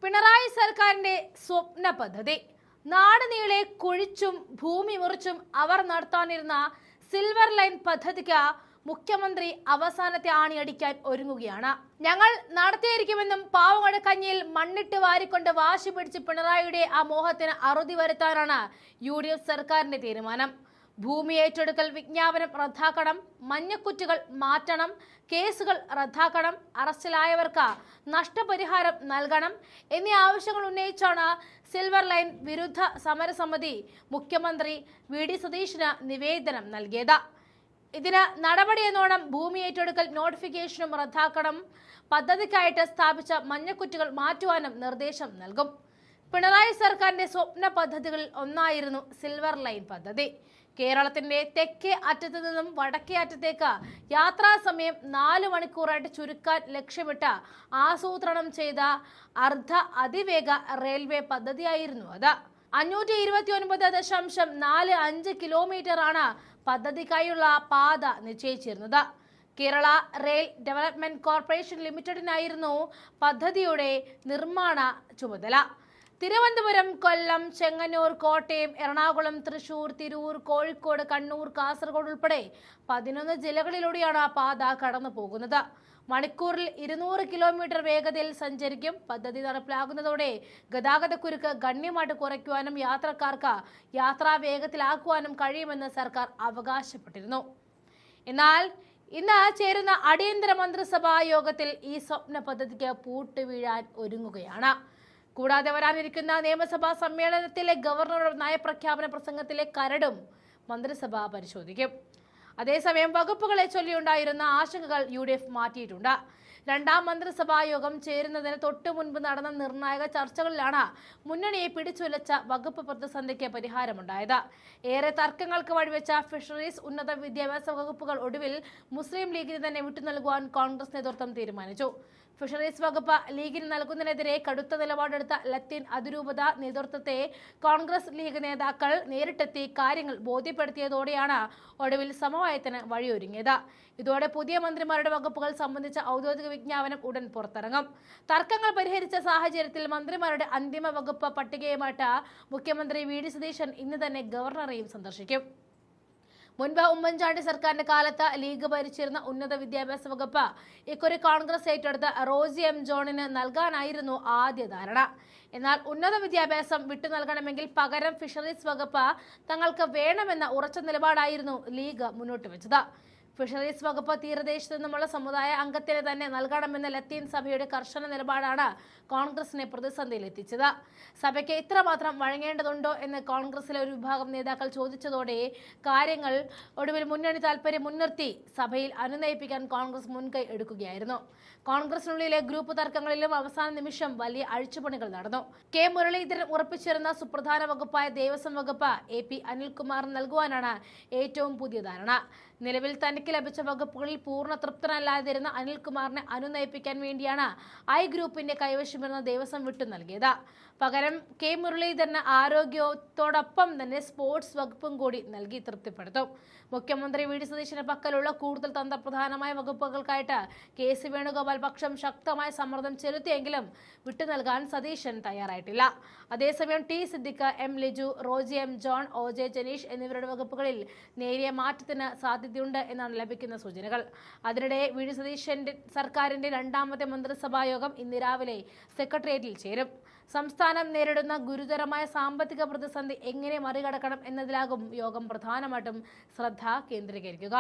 പിണറായി സർക്കാരിന്റെ സ്വപ്ന പദ്ധതി നാട് നീളെ കുഴിച്ചും ഭൂമി മുറിച്ചും അവർ നടത്താനിരുന്ന സിൽവർ ലൈൻ പദ്ധതിക്ക് മുഖ്യമന്ത്രി അവസാനത്തെ ആണിയടിക്കാൻ ഒരുങ്ങുകയാണ്. ഞങ്ങൾ നടത്തിയിരിക്കുമെന്നും പാവങ്ങളുടെ കഞ്ഞിയിൽ മണ്ണിട്ട് വാരിക്കൊണ്ട് വാശി പിടിച്ച് പിണറായിയുടെ ആ മോഹത്തിന് അറുതി വരുത്താനാണ് UDF സർക്കാരിന്റെ തീരുമാനം. ഭൂമി ഏറ്റെടുക്കൽ വിജ്ഞാപനം റദ്ദാക്കണം, മഞ്ഞക്കുറ്റുകൾ മാറ്റണം, കേസുകൾ റദ്ദാക്കണം, അറസ്റ്റിലായവർക്ക് നഷ്ടപരിഹാരം നൽകണം എന്നീ ആവശ്യങ്ങൾ ഉന്നയിച്ചാണ് സിൽവർ ലൈൻ വിരുദ്ധ സമരസമിതി മുഖ്യമന്ത്രി VD സതീശന് നിവേദനം നൽകിയത്. ഇതിന് നടപടിയെന്നോണം ഭൂമി ഏറ്റെടുക്കൽ നോട്ടിഫിക്കേഷനും റദ്ദാക്കണം, പദ്ധതിക്കായിട്ട് സ്ഥാപിച്ച മഞ്ഞക്കുറ്റുകൾ മാറ്റുവാനും നിർദ്ദേശം നൽകും. പിണറായി സർക്കാരിന്റെ സ്വപ്ന പദ്ധതികളിൽ ഒന്നായിരുന്നു സിൽവർ ലൈൻ പദ്ധതി. കേരളത്തിന്റെ തെക്കേ അറ്റത്തു നിന്നും വടക്കേ അറ്റത്തേക്ക് യാത്രാ സമയം 4 മണിക്കൂറായിട്ട് ചുരുക്കാൻ ലക്ഷ്യമിട്ട് ആസൂത്രണം ചെയ്ത അർദ്ധ അതിവേഗ റെയിൽവേ പദ്ധതിയായിരുന്നു അത്. 529.45 കിലോമീറ്റർ ആണ് പദ്ധതിക്കായുള്ള പാത നിശ്ചയിച്ചിരുന്നത്. കേരള റെയിൽ ഡെവലപ്മെന്റ് കോർപ്പറേഷൻ ലിമിറ്റഡിനായിരുന്നു പദ്ധതിയുടെ നിർമ്മാണ ചുമതല. തിരുവനന്തപുരം, കൊല്ലം, ചെങ്ങന്നൂർ, കോട്ടയം, എറണാകുളം, തൃശൂർ, തിരൂർ, കോഴിക്കോട്, കണ്ണൂർ, കാസർഗോഡ് ഉൾപ്പെടെ 11 ജില്ലകളിലൂടെയാണ് പാത കടന്നു പോകുന്നത്. മണിക്കൂറിൽ 200 കിലോമീറ്റർ വേഗതയിൽ സഞ്ചരിക്കും. പദ്ധതി നടപ്പിലാകുന്നതോടെ ഗതാഗതക്കുരുക്ക് ഗണ്യമായിട്ട് കുറയ്ക്കുവാനും യാത്രക്കാർക്ക് യാത്രാ വേഗത്തിലാക്കുവാനും കഴിയുമെന്ന് സർക്കാർ അവകാശപ്പെട്ടിരുന്നു. എന്നാൽ ഇന്ന് ചേരുന്ന അടിയന്തര മന്ത്രിസഭാ യോഗത്തിൽ ഈ സ്വപ്ന പദ്ധതിക്ക് പൂട്ടുവീഴാൻ ഒരുങ്ങുകയാണ്. കൂടാതെ വരാനിരിക്കുന്ന നിയമസഭാ സമ്മേളനത്തിലെ ഗവർണറുടെ നയപ്രഖ്യാപന പ്രസംഗത്തിലെ കരടും മന്ത്രിസഭ പരിശോധിക്കും. അതേസമയം വകുപ്പുകളെ ചൊല്ലിയുണ്ടായിരുന്ന ആശങ്കകൾ UDF മാറ്റിയിട്ടുണ്ട്. രണ്ടാം മന്ത്രിസഭാ യോഗം ചേരുന്നതിന് തൊട്ടു മുൻപ് നടന്ന നിർണായക ചർച്ചകളിലാണ് മുന്നണിയെ പിടിച്ചുലച്ച വകുപ്പ് പ്രതിസന്ധിക്ക് പരിഹാരമുണ്ടായത്. ഏറെ തർക്കങ്ങൾക്ക് വഴിവെച്ച ഫിഷറീസ്, ഉന്നത വിദ്യാഭ്യാസ വകുപ്പുകൾ ഒടുവിൽ മുസ്ലിം ലീഗിന് തന്നെ വിട്ടുനൽകുവാൻ കോൺഗ്രസ് നേതൃത്വം തീരുമാനിച്ചു. ഫിഷറീസ് വകുപ്പ് ലീഗിന് നൽകുന്നതിനെതിരെ കടുത്ത നിലപാടെടുത്ത ലത്തീൻ അതിരൂപത നേതൃത്വത്തെ കോൺഗ്രസ് ലീഗ് നേതാക്കൾ നേരിട്ടെത്തി കാര്യങ്ങൾ ബോധ്യപ്പെടുത്തിയതോടെയാണ് ഒടുവിൽ സമവായത്തിന് വഴിയൊരുങ്ങിയത്. ഇതോടെ പുതിയ മന്ത്രിമാരുടെ വകുപ്പുകൾ സംബന്ധിച്ച ഔദ്യോഗിക വിജ്ഞാപനം ഉടൻ പുറത്തിറങ്ങും. തർക്കങ്ങൾ പരിഹരിച്ച സാഹചര്യത്തിൽ മന്ത്രിമാരുടെ അന്തിമ വകുപ്പ് പട്ടികയുമായിട്ട് മുഖ്യമന്ത്രി VD സതീശൻ ഇന്ന് തന്നെ ഗവർണറെയും സന്ദർശിക്കും. മുൻപ് ഉമ്മൻചാണ്ടി സർക്കാരിന്റെ കാലത്ത് ലീഗ് ഭരിച്ചിരുന്ന ഉന്നത വിദ്യാഭ്യാസ വകുപ്പ് ഇക്കുറി കോൺഗ്രസ് ഏറ്റെടുത്ത റോസി M. ജോണിന് നൽകാനായിരുന്നു ആദ്യ ധാരണ. എന്നാൽ ഉന്നത വിദ്യാഭ്യാസം വിട്ടു നൽകണമെങ്കിൽ പകരം ഫിഷറീസ് വകുപ്പ് തങ്ങൾക്ക് വേണമെന്ന ഉറച്ച നിലപാടായിരുന്നു ലീഗ് മുന്നോട്ട് വെച്ചത്. ഫിഷറീസ് വകുപ്പ് തീരദേശത്തു നിന്നുമുള്ള സമുദായ അംഗത്തിന് തന്നെ നൽകണമെന്ന ലത്തീൻ സഭയുടെ കർശന നിലപാടാണ് കോൺഗ്രസിനെ പ്രതിസന്ധിയിലെത്തിച്ചത്. സഭയ്ക്ക് ഇത്രമാത്രം വഴങ്ങേണ്ടതുണ്ടോ എന്ന് കോൺഗ്രസിലെ ഒരു വിഭാഗം നേതാക്കൾ ചോദിച്ചതോടെ കാര്യങ്ങൾ ഒടുവിൽ മുന്നണി താൽപര്യം മുൻനിർത്തി സഭയിൽ അനുനയിപ്പിക്കാൻ കോൺഗ്രസ് മുൻകൈ എടുക്കുകയായിരുന്നു. കോൺഗ്രസിനുള്ളിലെ ഗ്രൂപ്പ് തർക്കങ്ങളിലും അവസാന നിമിഷം വലിയ അഴിച്ചുപണികൾ നടന്നു. K. മുരളീധരൻ ഉറപ്പിച്ചിരുന്ന സുപ്രധാന വകുപ്പായ ദേവസ്വം വകുപ്പ് AP അനിൽകുമാറിന് നൽകുവാനാണ് ഏറ്റവും പുതിയ ധാരണ. നിലവിൽ തനിക്ക് ലഭിച്ച വകുപ്പുകളിൽ പൂർണ്ണ തൃപ്തനല്ലാതിരുന്ന അനിൽകുമാറിനെ അനുനയിപ്പിക്കാൻ വേണ്ടിയാണ് I ഗ്രൂപ്പിന്റെ കൈവശമിരുന്ന ദേവസ്വം വിട്ടു നൽകിയത്. പകരം K. മുരളീധരന് ആരോഗ്യത്തോടൊപ്പം തന്നെ സ്പോർട്സ് വകുപ്പും കൂടി നൽകി തൃപ്തിപ്പെടുത്തും. മുഖ്യമന്ത്രി VD സതീശന് പക്കലുള്ള കൂടുതൽ തന്ത്രപ്രധാനമായ വകുപ്പുകൾക്കായിട്ട് KC വേണുഗോപാൽ പക്ഷം ശക്തമായ സമ്മർദ്ദം ചെലുത്തിയെങ്കിലും വിട്ടു നൽകാൻ സതീശൻ തയ്യാറായിട്ടില്ല. അതേസമയം T. Siddique, M. Liju, Rosy M. John, OJ Janeesh എന്നിവരുടെ വകുപ്പുകളിൽ നേരിയ മാറ്റത്തിന് സാധ്യതയുണ്ട് എന്നാണ് ലഭിക്കുന്ന സൂചനകൾ. അതിനിടെ VD സതീശന്റെ സർക്കാരിന്റെ രണ്ടാമത്തെ മന്ത്രിസഭാ യോഗം ഇന്ന് രാവിലെ സെക്രട്ടേറിയറ്റിൽ ചേരും. സംസ്ഥാനം നേരിടുന്ന ഗുരുതരമായ സാമ്പത്തിക പ്രതിസന്ധി എങ്ങനെ മറികടക്കണം എന്നതിലാകും യോഗം പ്രധാനമായിട്ടും ശ്രദ്ധ കേന്ദ്രീകരിക്കുക.